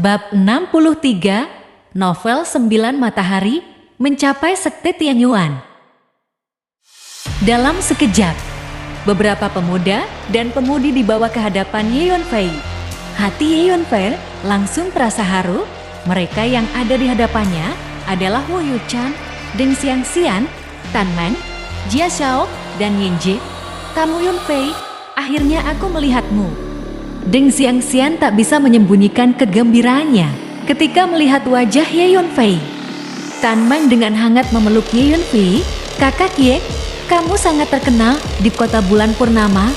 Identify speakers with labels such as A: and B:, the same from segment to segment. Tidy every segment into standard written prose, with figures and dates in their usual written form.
A: Bab 63, Novel 9 Matahari, mencapai Sekte Tianyuan. Dalam sekejap, beberapa pemuda dan pemudi dibawa ke hadapan Ye Yunfei. Hati Ye Yunfei langsung terasa haru. Mereka yang ada di hadapannya adalah Wu Yuchan, Deng Xiangxian, Tan Meng, Jia Xiao, dan Yin Ji. Kamu Yunfei, akhirnya aku melihatmu. Deng Xiangxian tak bisa menyembunyikan kegembiraannya ketika melihat wajah Ye Yunfei. Tan Meng dengan hangat memeluk Ye Yunfei. Kakak Ye, kamu sangat terkenal di kota bulan purnama.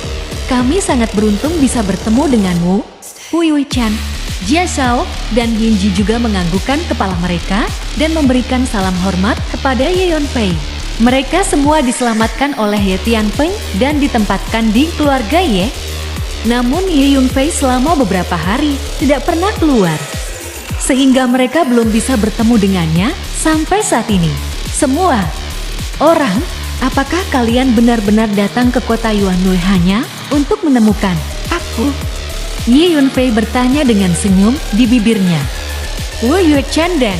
A: Kami sangat beruntung bisa bertemu denganmu. Wu Yuchan, Jia Xiao, dan Yin Ji juga menganggukkan kepala mereka dan memberikan salam hormat kepada Ye Yunfei. Mereka semua diselamatkan oleh Ye Tianpeng dan ditempatkan di keluarga Ye. Namun Ye Yunfei selama beberapa hari tidak pernah keluar, sehingga mereka belum bisa bertemu dengannya sampai saat ini. Semua orang, apakah kalian benar-benar datang ke kota Yuanhui hanya untuk menemukan aku? Ye Yunfei bertanya dengan senyum di bibirnya. Wu Yuchan dan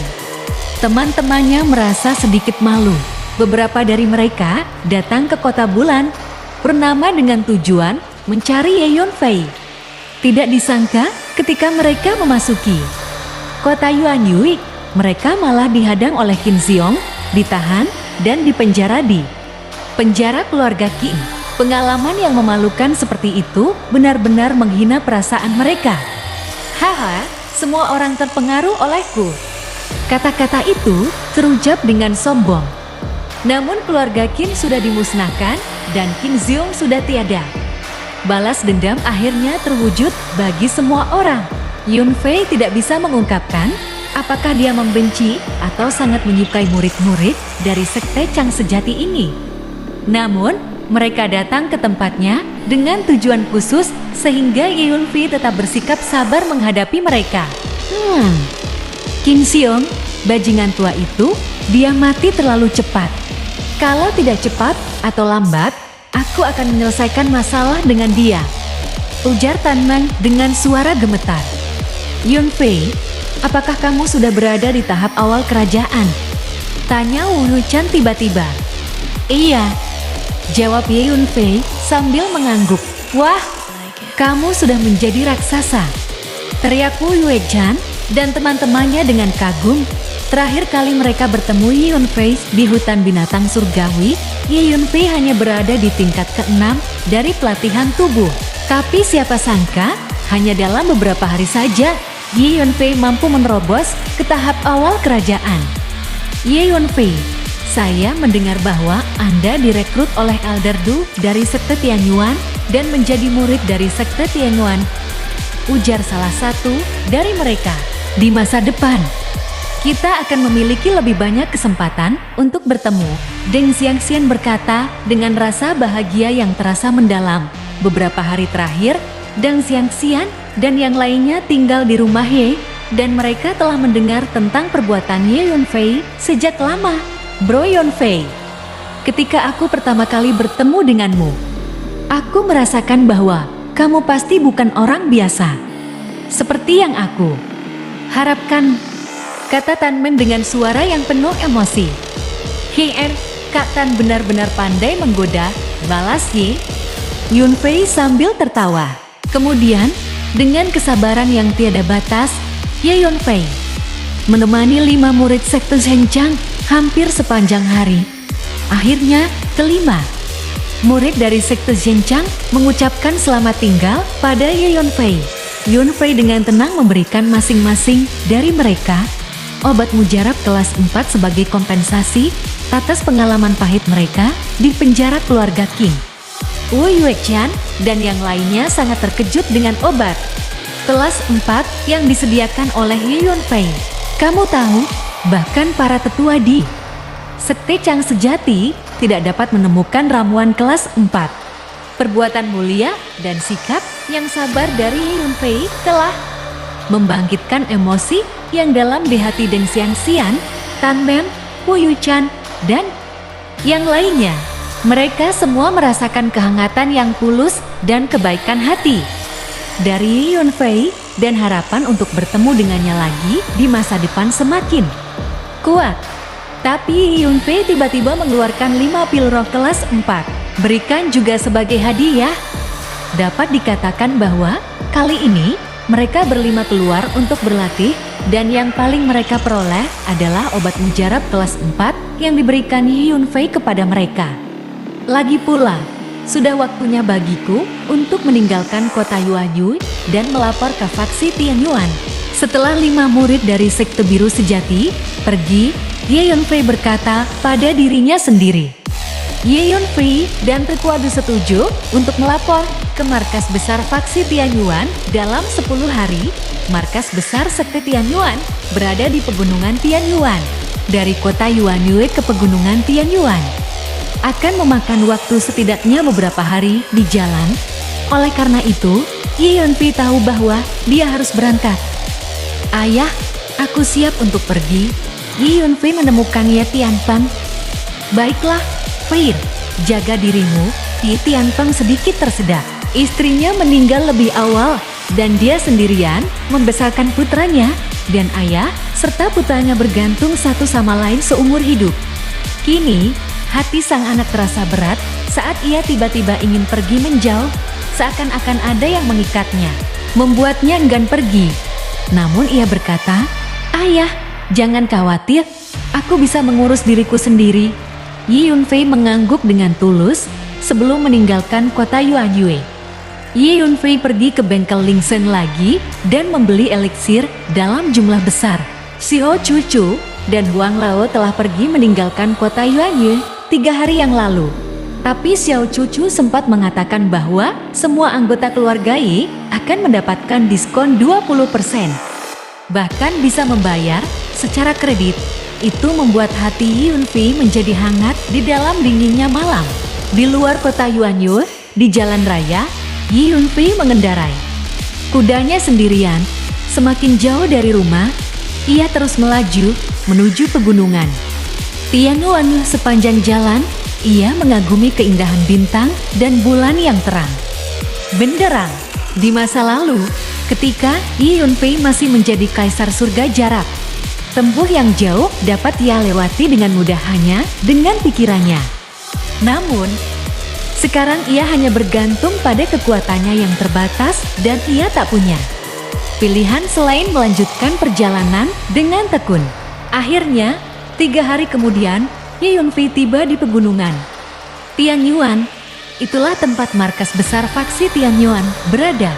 A: teman-temannya merasa sedikit malu. Beberapa dari mereka datang ke kota bulan purnama dengan tujuan mencari Ye Yunfei. Tidak disangka ketika mereka memasuki kota Yuanhui, mereka malah dihadang oleh Qin Xiong, ditahan dan dipenjara di penjara keluarga Qin. Pengalaman yang memalukan seperti itu benar-benar menghina perasaan mereka. Haha, semua orang terpengaruh olehku. Kata-kata itu terucap dengan sombong. Namun keluarga Qin sudah dimusnahkan dan Qin Xiong sudah tiada. Balas dendam akhirnya terwujud bagi semua orang. Yunfei tidak bisa mengungkapkan apakah dia membenci atau sangat menyukai murid-murid dari Sekte Chang sejati ini. Namun, mereka datang ke tempatnya dengan tujuan khusus sehingga Ye Yunfei tetap bersikap sabar menghadapi mereka. Qin Xiong, bajingan tua itu, dia mati terlalu cepat. Kalau tidak cepat atau lambat, aku akan menyelesaikan masalah dengan dia, ujar Tan Meng dengan suara gemetar. Yunfei, apakah kamu sudah berada di tahap awal kerajaan? Tanya Wu Yuchan tiba-tiba. Iya, jawab Ye Yunfei sambil mengangguk. Wah, kamu sudah menjadi raksasa, teriak Wu Yuchan dan teman-temannya dengan kagum. Terakhir kali mereka bertemu Ye Yunfei di hutan binatang surgawi, Ye Yunfei hanya berada di tingkat ke-6 dari pelatihan tubuh. Tapi siapa sangka, hanya dalam beberapa hari saja, Ye Yunfei mampu menerobos ke tahap awal kerajaan. Ye Yunfei, saya mendengar bahwa Anda direkrut oleh Elder Du dari Sekte Tianyuan dan menjadi murid dari Sekte Tianyuan, ujar salah satu dari mereka. Di masa depan, kita akan memiliki lebih banyak kesempatan untuk bertemu, Deng Xiangxian berkata dengan rasa bahagia yang terasa mendalam. Beberapa hari terakhir, Deng Xiangxian dan yang lainnya tinggal di rumah Ye, dan mereka telah mendengar tentang perbuatan Ye Yunfei sejak lama. Bro Yunfei, ketika aku pertama kali bertemu denganmu, aku merasakan bahwa kamu pasti bukan orang biasa, seperti yang aku harapkan, kata Tan Meng dengan suara yang penuh emosi. Kak Tan benar-benar pandai menggoda, balas Ye Yunfei sambil tertawa. Kemudian, dengan kesabaran yang tiada batas, Ye Yunfei menemani 5 murid Sekte Zhenjiang hampir sepanjang hari. Akhirnya, kelima murid dari Sekte Zhenjiang mengucapkan selamat tinggal pada Ye Yunfei. Yunfei dengan tenang memberikan masing-masing dari mereka obat mujarab kelas 4 sebagai kompensasi atas pengalaman pahit mereka di penjara keluarga Qin. Wu Yuchan dan yang lainnya sangat terkejut dengan obat kelas 4 yang disediakan oleh Ye Yunfei. Kamu tahu, bahkan para tetua di Sekte Chang sejati tidak dapat menemukan ramuan kelas 4. Perbuatan mulia dan sikap yang sabar dari Ye Yunfei telah membangkitkan emosi yang dalam di hati Deng Xiangxian, Tan Meng, Wu Yuchan, dan yang lainnya. Mereka semua merasakan kehangatan yang tulus dan kebaikan hati. dari Yunfei dan harapan untuk bertemu dengannya lagi di masa depan semakin kuat. Tapi Yunfei tiba-tiba mengeluarkan 5 pil roh kelas 4, berikan juga sebagai hadiah. Dapat dikatakan bahwa kali ini mereka berlima keluar untuk berlatih dan yang paling mereka peroleh adalah obat mujarab kelas 4 yang diberikan Yunfei kepada mereka. Lagi pula, sudah waktunya bagiku untuk meninggalkan kota Yuanyu dan melapor ke faksi Tianyuan. Setelah 5 murid dari sekte biru sejati pergi, Ye Yunfei berkata pada dirinya sendiri. Ye Yunfei dan Tekuadu setuju untuk melapor ke markas besar faksi Tianyuan dalam 10 hari. Markas besar sekte Tianyuan berada di pegunungan Tianyuan. Dari kota Yuanyue ke pegunungan Tianyuan akan memakan waktu setidaknya beberapa hari di jalan. Oleh karena itu, Ye Yunfei tahu bahwa dia harus berangkat. Ayah, aku siap untuk pergi. Ye Yunfei menemukan Ye Tianfeng. Baiklah, Fei, jaga dirimu. Ye Tianfeng sedikit tersedak. Istrinya meninggal lebih awal dan dia sendirian membesarkan putranya, dan ayah serta putranya bergantung satu sama lain seumur hidup. Kini, hati sang anak terasa berat saat ia tiba-tiba ingin pergi menjauh, seakan-akan ada yang mengikatnya, membuatnya enggan pergi. Namun ia berkata, "Ayah, jangan khawatir, aku bisa mengurus diriku sendiri." Ye Yunfei mengangguk dengan tulus sebelum meninggalkan kota Yuanyue. Ye Yunfei pergi ke bengkel Lingsen lagi dan membeli eliksir dalam jumlah besar. Xiao Chuchu dan Huang Lao telah pergi meninggalkan kota Yuanyue 3 hari yang lalu. Tapi Xiao Chuchu sempat mengatakan bahwa semua anggota keluarga Yi akan mendapatkan diskon 20%. Bahkan bisa membayar secara kredit. Itu membuat hati Ye Yunfei menjadi hangat di dalam dinginnya malam. Di luar kota Yuanyue, di jalan raya, Ye Yunfei mengendarai kudanya sendirian. Semakin jauh dari rumah, ia terus melaju menuju pegunungan Tianyuan. Sepanjang jalan, ia mengagumi keindahan bintang dan bulan yang terang benderang. Di masa lalu, ketika Ye Yunfei masih menjadi kaisar surga jarak tempuh yang jauh dapat ia lewati dengan mudah hanya dengan pikirannya. Namun, sekarang ia hanya bergantung pada kekuatannya yang terbatas dan ia tak punya pilihan selain melanjutkan perjalanan dengan tekun. Akhirnya, 3 hari kemudian, Ye Yunfei tiba di pegunungan Tianyuan. Itulah tempat markas besar faksi Tianyuan berada.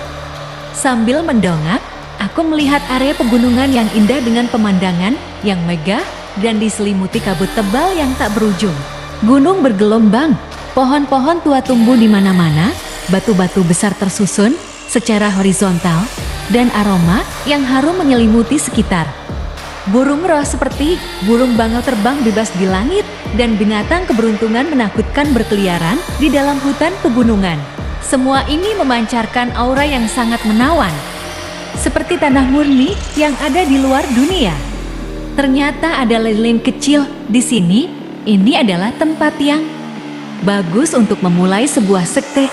A: Sambil mendongak, aku melihat area pegunungan yang indah dengan pemandangan yang megah dan diselimuti kabut tebal yang tak berujung. Gunung bergelombang, pohon-pohon tua tumbuh di mana-mana, batu-batu besar tersusun secara horizontal, dan aroma yang harum menyelimuti sekitar. Burung roh seperti burung bangau terbang bebas di langit, dan binatang keberuntungan menakutkan berkeliaran di dalam hutan pegunungan. Semua ini memancarkan aura yang sangat menawan, seperti tanah murni yang ada di luar dunia. Ternyata ada lilin kecil di sini. Ini adalah tempat yang bagus untuk memulai sebuah sekte,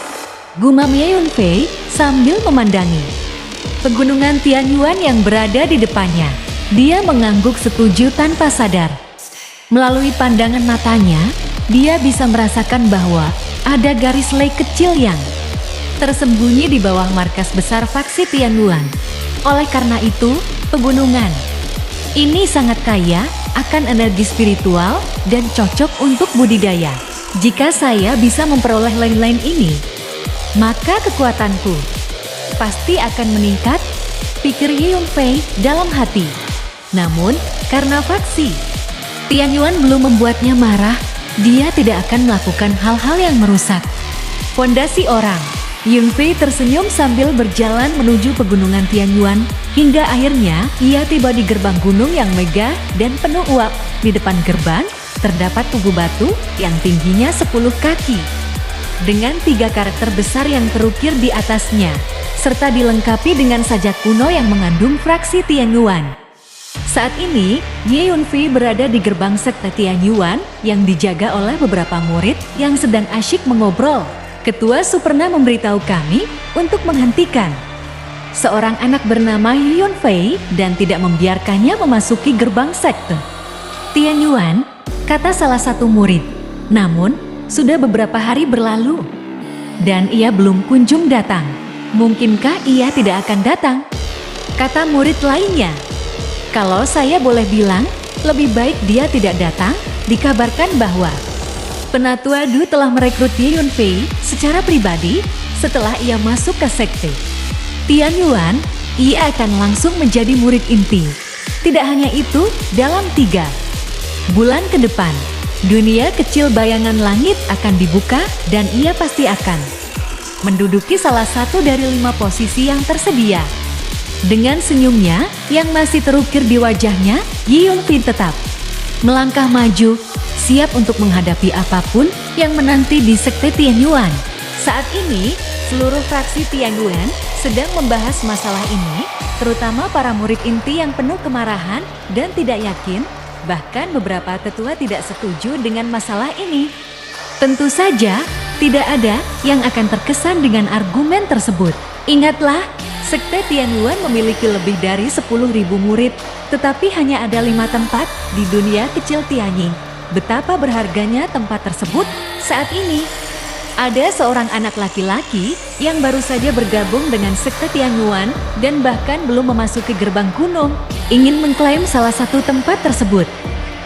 A: gumam Ye Yunfei sambil memandangi pegunungan Tianyuan yang berada di depannya. Dia mengangguk setuju tanpa sadar. Melalui pandangan matanya, dia bisa merasakan bahwa ada garis lei kecil yang tersembunyi di bawah markas besar faksi Tianyuan. Oleh karena itu, pegunungan ini sangat kaya akan energi spiritual dan cocok untuk budidaya. Jika saya bisa memperoleh lain-lain ini, maka kekuatanku pasti akan meningkat, pikir Ye Yunfei dalam hati. Namun, karena faksi Tianyuan belum membuatnya marah, dia tidak akan melakukan hal-hal yang merusak fondasi orang. Yunfei tersenyum sambil berjalan menuju pegunungan Tianyuan, hingga akhirnya ia tiba di gerbang gunung yang megah dan penuh uap. Di depan gerbang, terdapat tugu batu yang tingginya 10 kaki, dengan 3 karakter besar yang terukir di atasnya, serta dilengkapi dengan sajak kuno yang mengandung fraksi Tianyuan. Saat ini, Ye Yunfei berada di gerbang sekte Tianyuan yang dijaga oleh beberapa murid yang sedang asyik mengobrol. Ketua Superna memberitahu kami untuk menghentikan seorang anak bernama Yun Fei dan tidak membiarkannya memasuki gerbang sekte. Tian Yuan, kata salah satu murid. Namun, sudah beberapa hari berlalu dan ia belum kunjung datang. Mungkinkah ia tidak akan datang? Kata murid lainnya. Kalau saya boleh bilang, lebih baik dia tidak datang. Dikabarkan bahwa Penatua Du telah merekrut Ye Yun Fei secara pribadi setelah ia masuk ke sekte Tian Yuan. Ia akan langsung menjadi murid inti. Tidak hanya itu, dalam 3 bulan ke depan, dunia kecil bayangan langit akan dibuka dan ia pasti akan menduduki salah satu dari 5 posisi yang tersedia. Dengan senyumnya yang masih terukir di wajahnya, Ye Yun Fei tetap melangkah maju, siap untuk menghadapi apapun yang menanti di sekte Tian Yuan. Saat ini, seluruh fraksi Tian Yuan sedang membahas masalah ini, terutama para murid inti yang penuh kemarahan dan tidak yakin. Bahkan beberapa tetua tidak setuju dengan masalah ini. Tentu saja, tidak ada yang akan terkesan dengan argumen tersebut. Ingatlah, sekte Tian Yuan memiliki lebih dari 10.000 murid, tetapi hanya ada 5 tempat di dunia kecil Tianyi. Betapa berharganya tempat tersebut saat ini. Ada seorang anak laki-laki yang baru saja bergabung dengan sekte Tian Yuan dan bahkan belum memasuki gerbang gunung, ingin mengklaim salah satu tempat tersebut.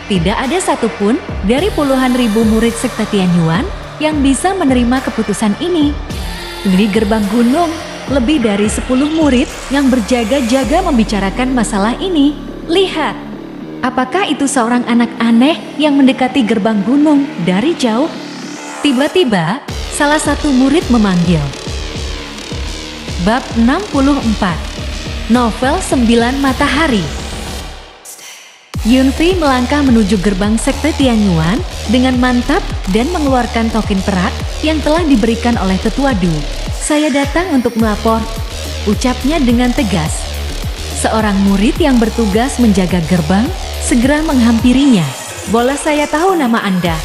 A: Tidak ada satupun dari puluhan ribu murid sekte Tian Yuan yang bisa menerima keputusan ini. Di gerbang gunung, lebih dari 10 murid yang berjaga-jaga membicarakan masalah ini. Lihat, apakah itu seorang anak aneh yang mendekati gerbang gunung dari jauh? Tiba-tiba, salah satu murid memanggil. Bab 64, Novel 9 Matahari. Yun Fei melangkah menuju gerbang sekte Tian Yuan dengan mantap dan mengeluarkan token perak yang telah diberikan oleh Tetua Du. Saya datang untuk melapor, ucapnya dengan tegas. Seorang murid yang bertugas menjaga gerbang segera menghampirinya. Boleh saya tahu nama Anda?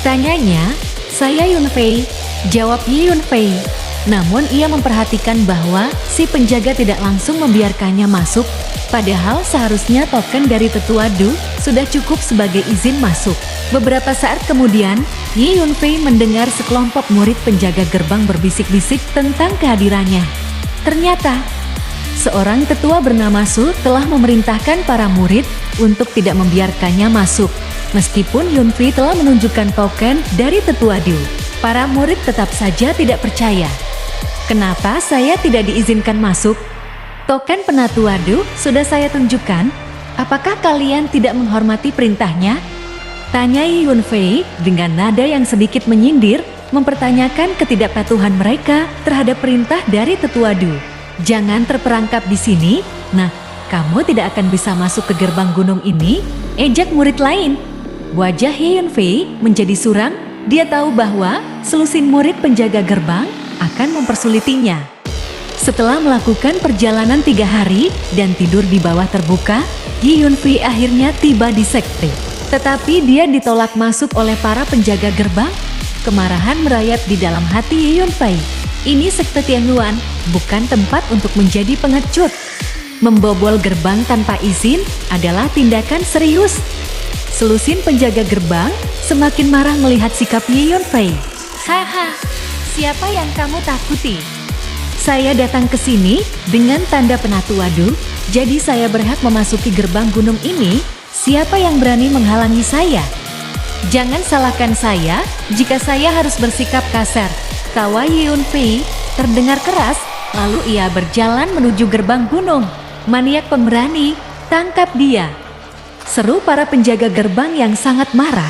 A: Tanyanya. Saya Yun Fei, jawab Ye Yun Fei. Namun ia memperhatikan bahwa si penjaga tidak langsung membiarkannya masuk, padahal seharusnya token dari Tetua Du sudah cukup sebagai izin masuk. Beberapa saat kemudian, Ye Yun Fei mendengar sekelompok murid penjaga gerbang berbisik-bisik tentang kehadirannya. Ternyata, seorang tetua bernama Su telah memerintahkan para murid untuk tidak membiarkannya masuk. Meskipun Yun Fei telah menunjukkan token dari Tetua Du, para murid tetap saja tidak percaya. Kenapa saya tidak diizinkan masuk? Token Penatua Du sudah saya tunjukkan. Apakah kalian tidak menghormati perintahnya? Tanya Yun Fei dengan nada yang sedikit menyindir, mempertanyakan ketidakpatuhan mereka terhadap perintah dari Tetua Du. Jangan terperangkap di sini. Nah, kamu tidak akan bisa masuk ke gerbang gunung ini, ejak murid lain. Wajah Ye Yun Fei menjadi suram. Dia tahu bahwa selusin murid penjaga gerbang akan mempersulitinya. Setelah melakukan perjalanan 3 hari dan tidur di bawah terbuka, Ye Yun Fei akhirnya tiba di sekte. Tetapi dia ditolak masuk oleh para penjaga gerbang. Kemarahan merayap di dalam hati Ye Yun Fei. Ini sekte Tian Yuan, bukan tempat untuk menjadi pengecut. Membobol gerbang tanpa izin adalah tindakan serius. Selusin penjaga gerbang semakin marah melihat sikap Ye Yun Fei. Haha, siapa yang kamu takuti? Saya datang ke sini dengan tanda Penatua Du, jadi saya berhak memasuki gerbang gunung ini. Siapa yang berani menghalangi saya? Jangan salahkan saya jika saya harus bersikap kasar. Tawa Ye Yun Fei terdengar keras, lalu ia berjalan menuju gerbang gunung. Maniak pemberani, tangkap dia! Seru para penjaga gerbang yang sangat marah.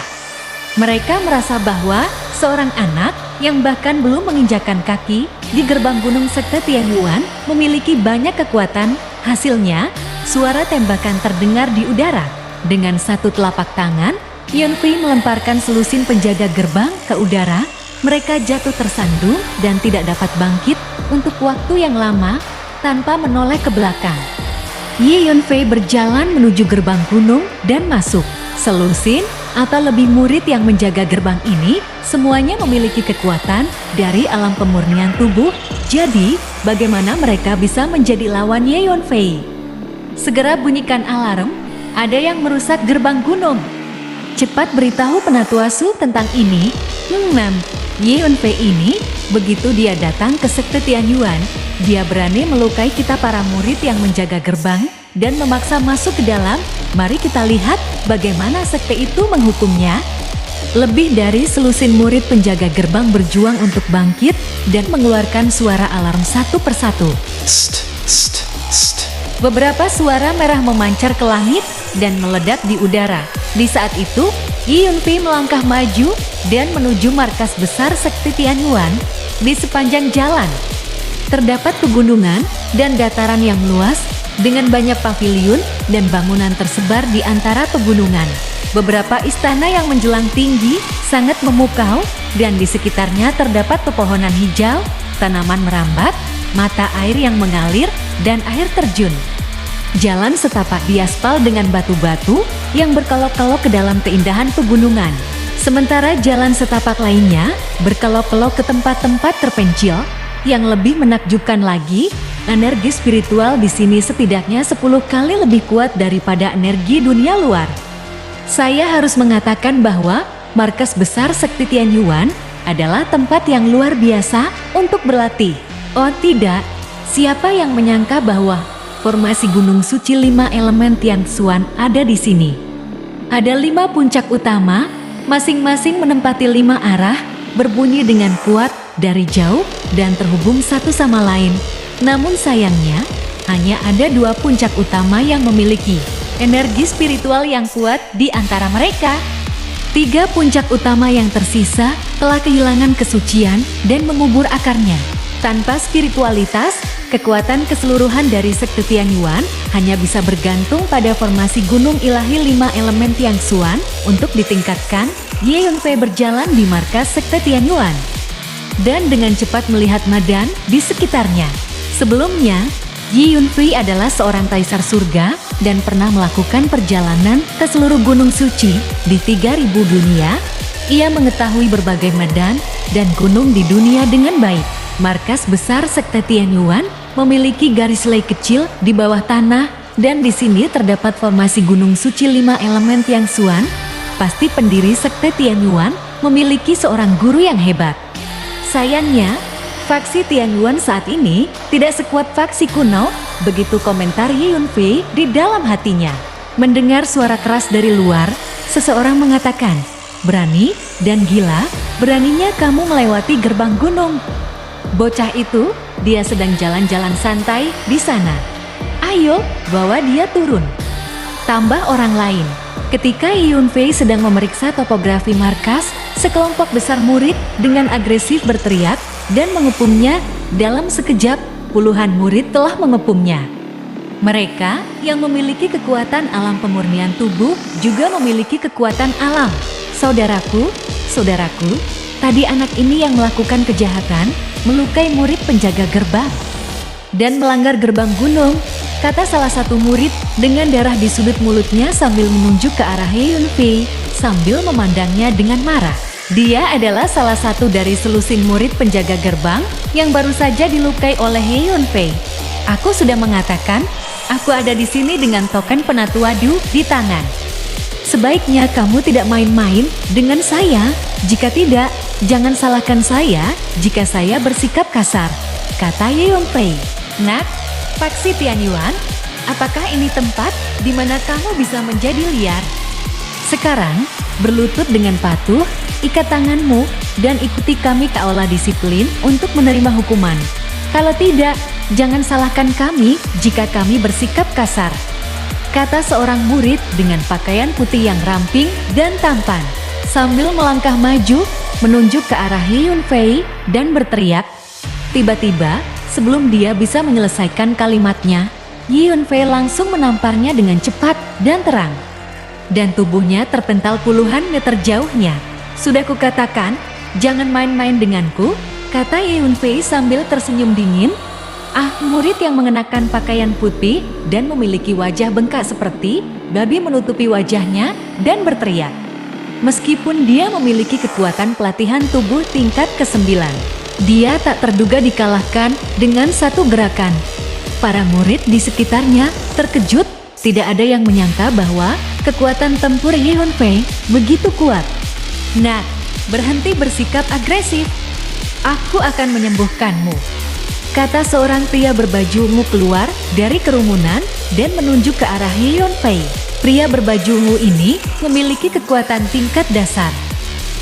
A: Mereka merasa bahwa seorang anak yang bahkan belum menginjakkan kaki di gerbang gunung sekte Tian Yuan memiliki banyak kekuatan. Hasilnya, suara tembakan terdengar di udara. Dengan satu telapak tangan, Yun Fei melemparkan selusin penjaga gerbang ke udara. Mereka jatuh tersandung dan tidak dapat bangkit untuk waktu yang lama tanpa menoleh ke belakang. Ye Yun Fei berjalan menuju gerbang gunung dan masuk. Selusin atau lebih murid yang menjaga gerbang ini semuanya memiliki kekuatan dari alam pemurnian tubuh. Jadi, bagaimana mereka bisa menjadi lawan Ye Yunfei? Segera bunyikan alarm, ada yang merusak gerbang gunung. Cepat beritahu Penatua Su tentang ini. Ye Yunfei ini, begitu dia datang ke Sekte Tianyuan, dia berani melukai kita para murid yang menjaga gerbang dan memaksa masuk ke dalam. Mari kita lihat bagaimana sekte itu menghukumnya. Lebih dari selusin murid penjaga gerbang berjuang untuk bangkit dan mengeluarkan suara alarm satu persatu. Beberapa suara merah memancar ke langit dan meledak di udara. Di saat itu, Ye Yunfei melangkah maju dan menuju markas besar Sekte Tianyuan. Di sepanjang jalan terdapat pegunungan dan dataran yang luas dengan banyak paviliun dan bangunan tersebar di antara pegunungan. Beberapa istana yang menjulang tinggi sangat memukau dan di sekitarnya terdapat pepohonan hijau, tanaman merambat, mata air yang mengalir, dan air terjun. Jalan setapak diaspal dengan batu-batu yang berkelok-kelok ke dalam keindahan pegunungan. Sementara jalan setapak lainnya berkelok-kelok ke tempat-tempat terpencil. Yang lebih menakjubkan lagi, energi spiritual di sini setidaknya 10 kali lebih kuat daripada energi dunia luar. Saya harus mengatakan bahwa markas besar Sekte Tianyuan adalah tempat yang luar biasa untuk berlatih. Oh tidak, siapa yang menyangka bahwa formasi Gunung Suci 5 elemen Tianxuan ada di sini. Ada 5 puncak utama, masing-masing menempati 5 arah, berbunyi dengan kuat dari jauh dan terhubung satu sama lain. Namun sayangnya, hanya ada 2 puncak utama yang memiliki energi spiritual yang kuat di antara mereka. 3 puncak utama yang tersisa telah kehilangan kesucian dan mengubur akarnya. Tanpa spiritualitas, kekuatan keseluruhan dari Sekte Tianyuan hanya bisa bergantung pada formasi Gunung Ilahi 5 elemen Tianxuan. Untuk ditingkatkan, Ye Yunfei berjalan di markas Sekte Tianyuan dan dengan cepat melihat medan di sekitarnya. Sebelumnya, Ye Yunfei adalah seorang kaisar surga dan pernah melakukan perjalanan ke seluruh gunung suci di 3000 dunia. Ia mengetahui berbagai medan dan gunung di dunia dengan baik. Markas besar Sekte Tianyuan memiliki garis lei kecil di bawah tanah dan di sini terdapat formasi gunung suci 5 elemen Tianxuan. Pasti pendiri Sekte Tianyuan memiliki seorang guru yang hebat. Sayangnya, faksi Tianyuan saat ini tidak sekuat faksi kuno, begitu komentar Ye Yunfei di dalam hatinya. Mendengar suara keras dari luar, seseorang mengatakan, "Berani dan gila, beraninya kamu melewati gerbang gunung." Bocah itu, dia sedang jalan-jalan santai di sana. Ayo, bawa dia turun. Tambah orang lain. Ketika Ye Yunfei sedang memeriksa topografi markas, sekelompok besar murid dengan agresif berteriak dan mengepungnya. Dalam sekejap, puluhan murid telah mengepungnya. Mereka yang memiliki kekuatan alam pemurnian tubuh juga memiliki kekuatan alam. Saudaraku, tadi anak ini yang melakukan kejahatan, melukai murid penjaga gerbang dan melanggar gerbang gunung, kata salah satu murid dengan darah di sudut mulutnya sambil menunjuk ke arah Ye Yunfei sambil memandangnya dengan marah. Dia adalah salah satu dari selusin murid penjaga gerbang yang baru saja dilukai oleh Ye Yunfei. Aku sudah mengatakan, aku ada di sini dengan token Penatua Du di tangan. Sebaiknya kamu tidak main-main dengan saya. Jika tidak, jangan salahkan saya jika saya bersikap kasar, kata Ye Yunfei. Nak, faksi Tianyuan, apakah ini tempat di mana kamu bisa menjadi liar? Sekarang, berlutut dengan patuh, ikat tanganmu, dan ikuti kami ke aula disiplin untuk menerima hukuman. Kalau tidak, jangan salahkan kami jika kami bersikap kasar, kata seorang murid dengan pakaian putih yang ramping dan tampan. Sambil melangkah maju, menunjuk ke arah Ye Yunfei dan berteriak. Tiba-tiba, sebelum dia bisa menyelesaikan kalimatnya, Ye Yunfei langsung menamparnya dengan cepat dan terang. Dan tubuhnya terpental puluhan meter jauhnya. Sudah kukatakan, jangan main-main denganku, kata Ye Yunfei sambil tersenyum dingin. Murid yang mengenakan pakaian putih dan memiliki wajah bengkak seperti babi menutupi wajahnya dan berteriak. Meskipun dia memiliki kekuatan pelatihan tubuh tingkat ke-9, dia tak terduga dikalahkan dengan satu gerakan. Para murid di sekitarnya terkejut, tidak ada yang menyangka bahwa kekuatan tempur Yeonfei begitu kuat. Nah, berhenti bersikap agresif. Aku akan menyembuhkanmu, kata seorang pria berbaju ungu keluar dari kerumunan dan menunjuk ke arah Yeonfei. Pria berbaju ungu ini memiliki kekuatan tingkat dasar.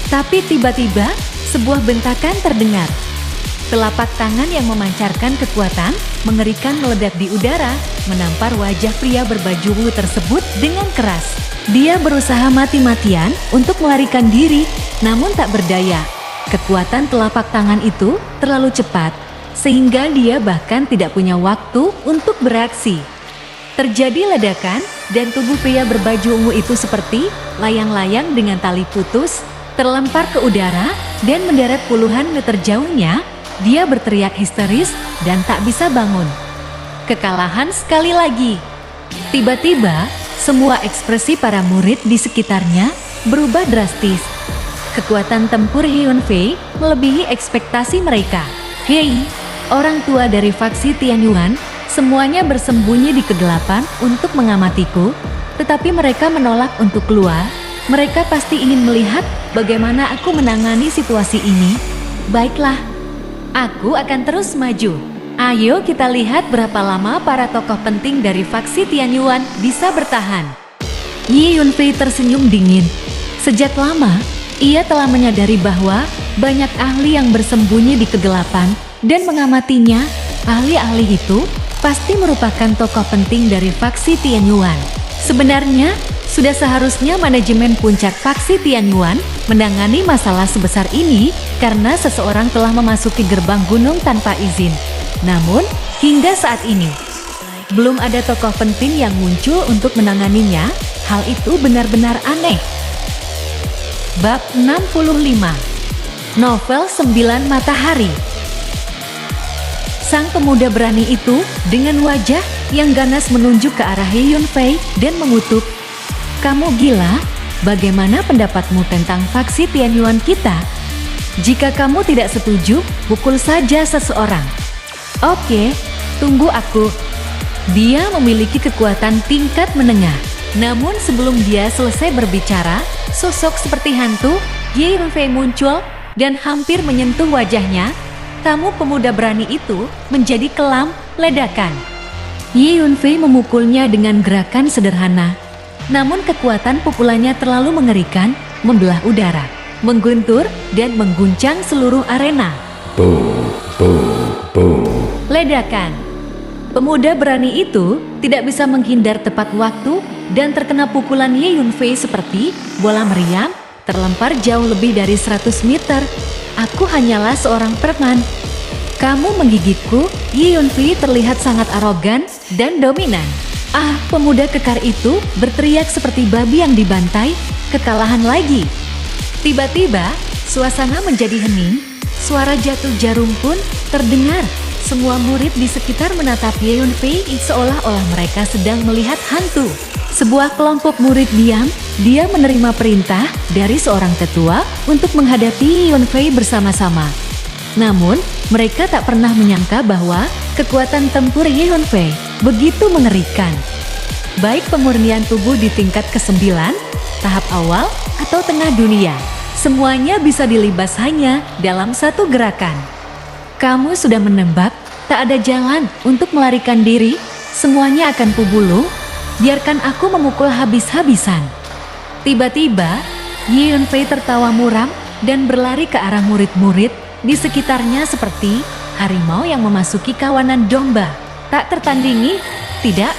A: Tapi tiba-tiba, sebuah bentakan terdengar. Telapak tangan yang memancarkan kekuatan mengerikan meledak di udara, menampar wajah pria berbaju ungu tersebut dengan keras. Dia berusaha mati-matian untuk melarikan diri, namun tak berdaya. Kekuatan telapak tangan itu terlalu cepat, sehingga dia bahkan tidak punya waktu untuk beraksi. Terjadi ledakan, dan tubuh pria berbaju ungu itu seperti layang-layang dengan tali putus, terlempar ke udara, dan mendarat puluhan meter jauhnya. Dia berteriak histeris dan tak bisa bangun. Kekalahan sekali lagi. Tiba-tiba, semua ekspresi para murid di sekitarnya berubah drastis. Kekuatan tempur Yeonfei melebihi ekspektasi mereka. Hei, orang tua dari faksi Tianyuan, semuanya bersembunyi di kegelapan untuk mengamatiku, tetapi mereka menolak untuk keluar. Mereka pasti ingin melihat bagaimana aku menangani situasi ini. Baiklah, aku akan terus maju. Ayo kita lihat berapa lama para tokoh penting dari faksi Tianyuan bisa bertahan. Yeonfei tersenyum dingin. Sejak lama, ia telah menyadari bahwa banyak ahli yang bersembunyi di kegelapan dan mengamatinya. Ahli-ahli itu pasti merupakan tokoh penting dari faksi Tianyuan. Sebenarnya, sudah seharusnya manajemen puncak faksi Tianyuan menangani masalah sebesar ini karena seseorang telah memasuki gerbang gunung tanpa izin. Namun, hingga saat ini, belum ada tokoh penting yang muncul untuk menanganinya. Hal itu benar-benar aneh. Bab 65. Novel 9 Matahari. Sang pemuda berani itu dengan wajah yang ganas menunjuk ke arah Yeonfei dan mengutuk. Kamu gila? Bagaimana pendapatmu tentang faksi Tianyuan kita? Jika kamu tidak setuju, pukul saja seseorang. Oke, tunggu aku. Dia memiliki kekuatan tingkat menengah. Namun sebelum dia selesai berbicara, sosok seperti hantu, Yeonfei muncul dan hampir menyentuh wajahnya. Tamu pemuda berani itu menjadi kelam, ledakan. Yeonfei memukulnya dengan gerakan sederhana. Namun kekuatan pukulannya terlalu mengerikan, membelah udara, mengguntur, dan mengguncang seluruh arena. Ledakan. Pemuda berani itu tidak bisa menghindar tepat waktu dan terkena pukulan Yeonfei seperti bola meriam, terlempar jauh lebih dari 100 meter. Aku hanyalah seorang preman. Kamu menggigitku. Yeonfei terlihat sangat arogan dan dominan. Ah, pemuda kekar itu berteriak seperti babi yang dibantai. Kekalahan lagi. Tiba-tiba, suasana menjadi hening. Suara jatuh jarum pun terdengar. Semua murid di sekitar menatap Yeonfei seolah-olah mereka sedang melihat hantu. Sebuah kelompok murid diam. Dia menerima perintah dari seorang tetua untuk menghadapi Yeonfei bersama-sama. Namun, mereka tak pernah menyangka bahwa kekuatan tempur Yeonfei begitu mengerikan. Baik pemurnian tubuh di tingkat ke-9, tahap awal, atau tengah dunia, semuanya bisa dilibas hanya dalam satu gerakan. Kamu sudah menembak, tak ada jalan untuk melarikan diri, semuanya akan kubulung, biarkan aku memukul habis-habisan. Tiba-tiba, Yeonfei tertawa muram dan berlari ke arah murid-murid di sekitarnya seperti harimau yang memasuki kawanan domba. Tak tertandingi? Tidak,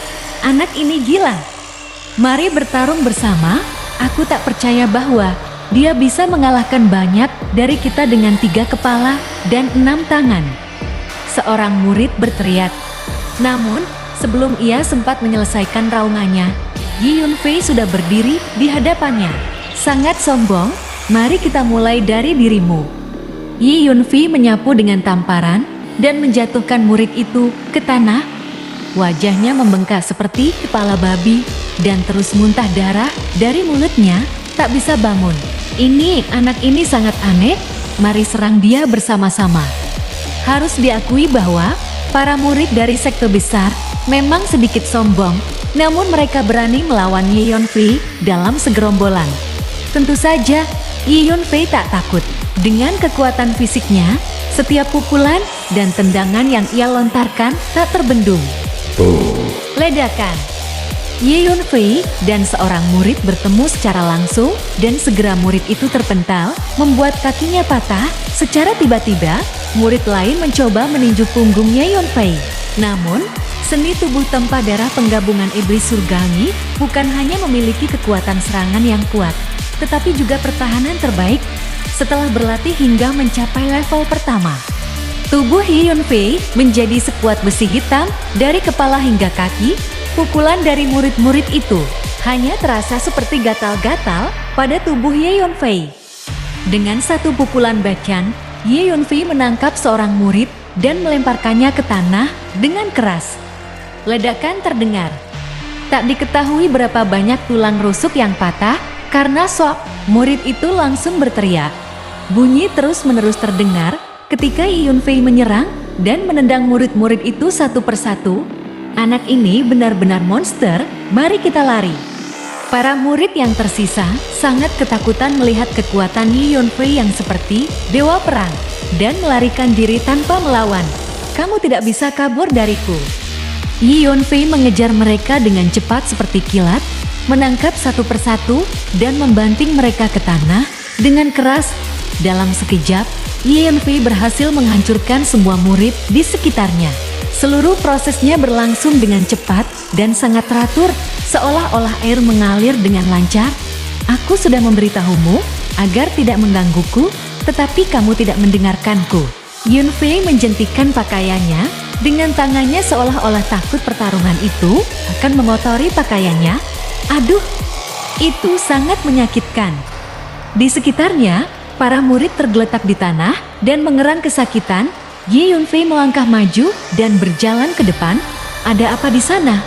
A: anak ini gila. Mari bertarung bersama. Aku tak percaya bahwa dia bisa mengalahkan banyak dari kita dengan 3 kepala dan 6 tangan. Seorang murid berteriak. Namun, sebelum ia sempat menyelesaikan raungannya, Yeonfei sudah berdiri di hadapannya. Sangat sombong, mari kita mulai dari dirimu. Yeonfei menyapu dengan tamparan dan menjatuhkan murid itu ke tanah. Wajahnya membengkak seperti kepala babi dan terus muntah darah dari mulutnya. tak bisa bangun. Anak ini sangat aneh, mari serang dia bersama-sama. Harus diakui bahwa para murid dari sekte besar memang sedikit sombong, namun mereka berani melawan Ye Yunfei dalam segerombolan. Tentu saja, Ye Yunfei tak takut. Dengan kekuatan fisiknya, setiap pukulan dan tendangan yang ia lontarkan tak terbendung. Ledakan. Ye Yunfei dan seorang murid bertemu secara langsung dan segera murid itu terpental, membuat kakinya patah. Secara tiba-tiba, murid lain mencoba meninju punggung Ye Yunfei. Namun, seni tubuh tanpa darah penggabungan iblis surgawi bukan hanya memiliki kekuatan serangan yang kuat, tetapi juga pertahanan terbaik setelah berlatih hingga mencapai level pertama. Tubuh Ye Yunfei menjadi sekuat besi hitam dari kepala hingga kaki. Pukulan dari murid-murid itu hanya terasa seperti gatal-gatal pada tubuh Ye Yunfei. Dengan satu pukulan backhand, Ye Yunfei menangkap seorang murid dan melemparkannya ke tanah dengan keras. Ledakan terdengar. Tak diketahui berapa banyak tulang rusuk yang patah karena shock. Murid itu langsung berteriak. Bunyi terus-menerus terdengar ketika Ye Yunfei menyerang dan menendang murid-murid itu satu persatu. Anak ini benar-benar monster, mari kita lari. Para murid yang tersisa sangat ketakutan melihat kekuatan Ye Yunfei yang seperti dewa perang dan melarikan diri tanpa melawan. Kamu tidak bisa kabur dariku. Ye Yunfei mengejar mereka dengan cepat seperti kilat, menangkap satu persatu dan membanting mereka ke tanah dengan keras. Dalam sekejap, Ye Yunfei berhasil menghancurkan semua murid di sekitarnya. Seluruh prosesnya berlangsung dengan cepat dan sangat teratur, seolah-olah air mengalir dengan lancar. Aku sudah memberitahumu agar tidak menggangguku, tetapi kamu tidak mendengarkanku. Yunfei menjentikan pakaiannya dengan tangannya seolah-olah takut pertarungan itu akan mengotori pakaiannya. Aduh, itu sangat menyakitkan. Di sekitarnya, para murid tergeletak di tanah dan mengerang kesakitan. Ye Yunfei melangkah maju dan berjalan ke depan. Ada apa di sana?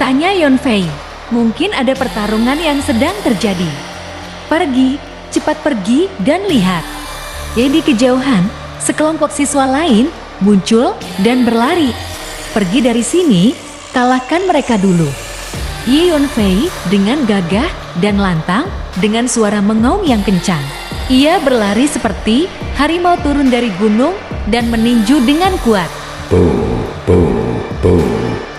A: Tanya Yunfei. Mungkin ada pertarungan yang sedang terjadi. Pergi, cepat pergi dan lihat. Di kejauhan, sekelompok siswa lain muncul dan berlari. Pergi dari sini, kalahkan mereka dulu. Ye Yunfei dengan gagah dan lantang dengan suara mengaum yang kencang. Ia berlari seperti harimau turun dari gunung dan meninju dengan kuat.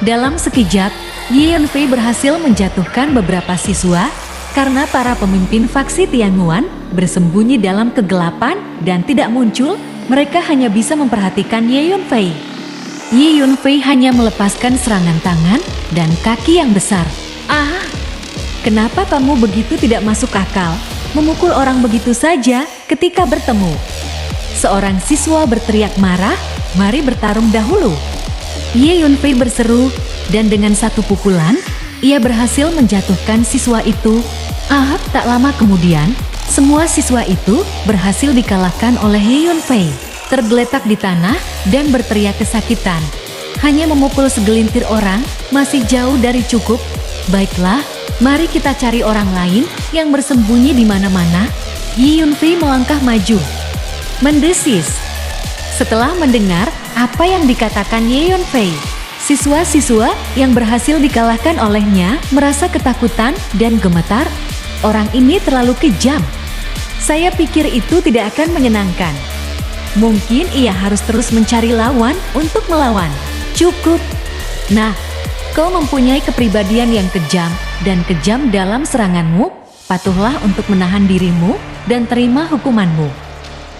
A: Dalam sekejap, Ye Yunfei berhasil menjatuhkan beberapa siswa karena para pemimpin faksi Tianguan bersembunyi dalam kegelapan dan tidak muncul. Mereka hanya bisa memperhatikan Ye Yunfei. Ye Yunfei hanya melepaskan serangan tangan dan kaki yang besar. Kenapa kamu begitu tidak masuk akal? Memukul orang begitu saja ketika bertemu. Seorang siswa berteriak marah, mari bertarung dahulu. Ye Yunfei berseru, dan dengan satu pukulan, ia berhasil menjatuhkan siswa itu. Tak lama kemudian, semua siswa itu berhasil dikalahkan oleh Ye Yunfei. Tergeletak di tanah dan berteriak kesakitan. Hanya memukul segelintir orang, masih jauh dari cukup. Baiklah, mari kita cari orang lain yang bersembunyi di mana-mana. Ye Yunfei melangkah maju, mendesis. Setelah mendengar apa yang dikatakan Ye Yunfei, siswa-siswa yang berhasil dikalahkan olehnya merasa ketakutan dan gemetar. Orang ini terlalu kejam. Saya pikir itu tidak akan menyenangkan. Mungkin ia harus terus mencari lawan untuk melawan. Cukup. Nah, kau mempunyai kepribadian yang kejam dan kejam dalam seranganmu. Patuhlah untuk menahan dirimu dan terima hukumanmu.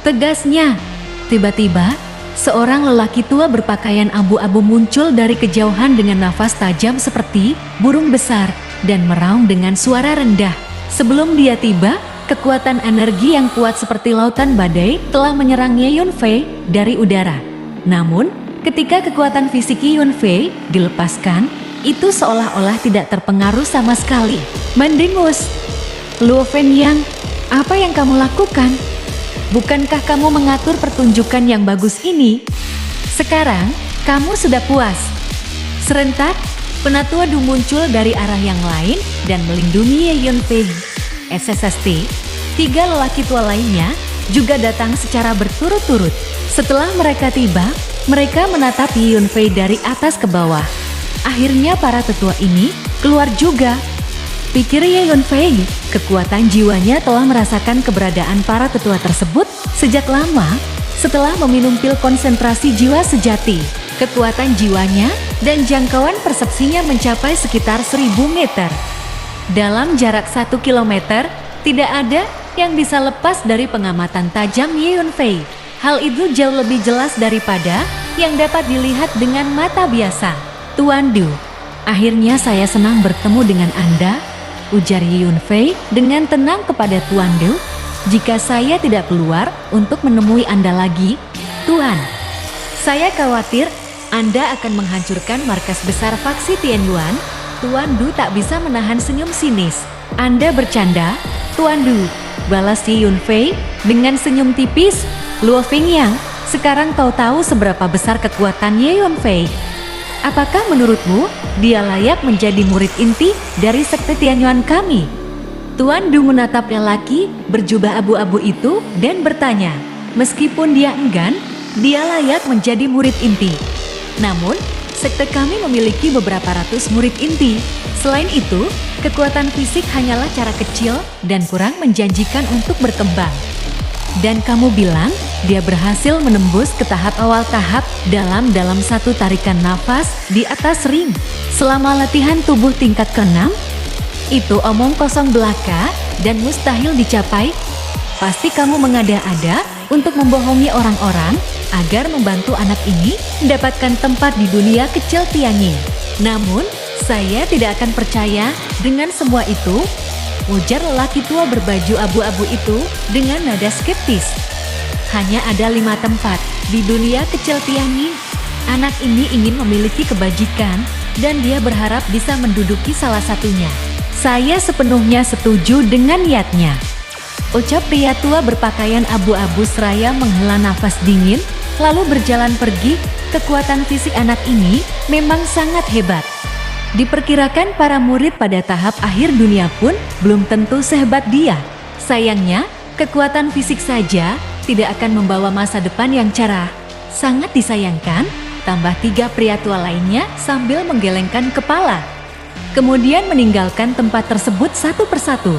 A: Tegasnya. Tiba-tiba, seorang lelaki tua berpakaian abu-abu muncul dari kejauhan dengan nafas tajam seperti burung besar dan meraung dengan suara rendah. Sebelum dia tiba, kekuatan energi yang kuat seperti lautan badai telah menyerang Ye Yunfei dari udara. Namun, ketika kekuatan fisik Ye Yunfei dilepaskan, itu seolah-olah tidak terpengaruh sama sekali. Mendengus. Luo Fenyang, apa yang kamu lakukan? Bukankah kamu mengatur pertunjukan yang bagus ini? Sekarang, kamu sudah puas. Serentak, Penatua Du muncul dari arah yang lain dan melindungi Ye Yunfei. SSST, 3 lelaki tua lainnya juga datang secara berturut-turut. Setelah mereka tiba, mereka menatap Ye Yunfei dari atas ke bawah. Akhirnya para tetua ini keluar juga. Pikir Ye Yunfei, kekuatan jiwanya telah merasakan keberadaan para tetua tersebut sejak lama. Setelah meminum pil konsentrasi jiwa sejati, kekuatan jiwanya dan jangkauan persepsinya mencapai sekitar 1000 meter. Dalam jarak 1 kilometer, tidak ada yang bisa lepas dari pengamatan tajam Ye Yunfei. Hal itu jauh lebih jelas daripada yang dapat dilihat dengan mata biasa. Tuan Du, akhirnya saya senang bertemu dengan Anda, ujar Ye Yunfei dengan tenang kepada Tuan Du. Jika saya tidak keluar untuk menemui Anda lagi, Tuan, saya khawatir Anda akan menghancurkan markas besar faksi Tianyuan. Tuan Du tak bisa menahan senyum sinis. Anda bercanda, Tuan Du, balas Ye Yunfei dengan senyum tipis. Luo Fingyang, sekarang kau tahu seberapa besar kekuatan Ye Yunfei. Apakah menurutmu dia layak menjadi murid inti dari sekte Tianyuan kami? Tuan Du menatap lelaki berjubah abu-abu itu dan bertanya, meskipun dia enggan, dia layak menjadi murid inti. Namun, sekte kami memiliki beberapa ratus murid inti. Selain itu, kekuatan fisik hanyalah cara kecil dan kurang menjanjikan untuk berkembang. Dan kamu bilang dia berhasil menembus ke tahap awal dalam satu tarikan nafas di atas ring selama latihan tubuh tingkat ke-6? Itu omong kosong belaka dan mustahil dicapai. Pasti kamu mengada-ada untuk membohongi orang-orang agar membantu anak ini mendapatkan tempat di dunia kecil Tianyi. Namun, saya tidak akan percaya dengan semua itu, ujar lelaki tua berbaju abu-abu itu dengan nada skeptis. Hanya ada 5 tempat di dunia kecil Tianyi. Anak ini ingin memiliki kebajikan dan dia berharap bisa menduduki salah satunya. Saya sepenuhnya setuju dengan niatnya, ucap pria tua berpakaian abu-abu seraya menghela nafas dingin, lalu berjalan pergi. Kekuatan fisik anak ini memang sangat hebat. Diperkirakan para murid pada tahap akhir dunia pun belum tentu sehebat dia. Sayangnya, kekuatan fisik saja tidak akan membawa masa depan yang cerah. Sangat disayangkan, tambah 3 pria tua lainnya sambil menggelengkan kepala. Kemudian meninggalkan tempat tersebut satu persatu.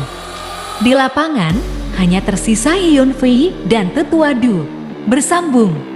A: Di lapangan, hanya tersisa Ye Yunfei dan Tetua Du. Bersambung.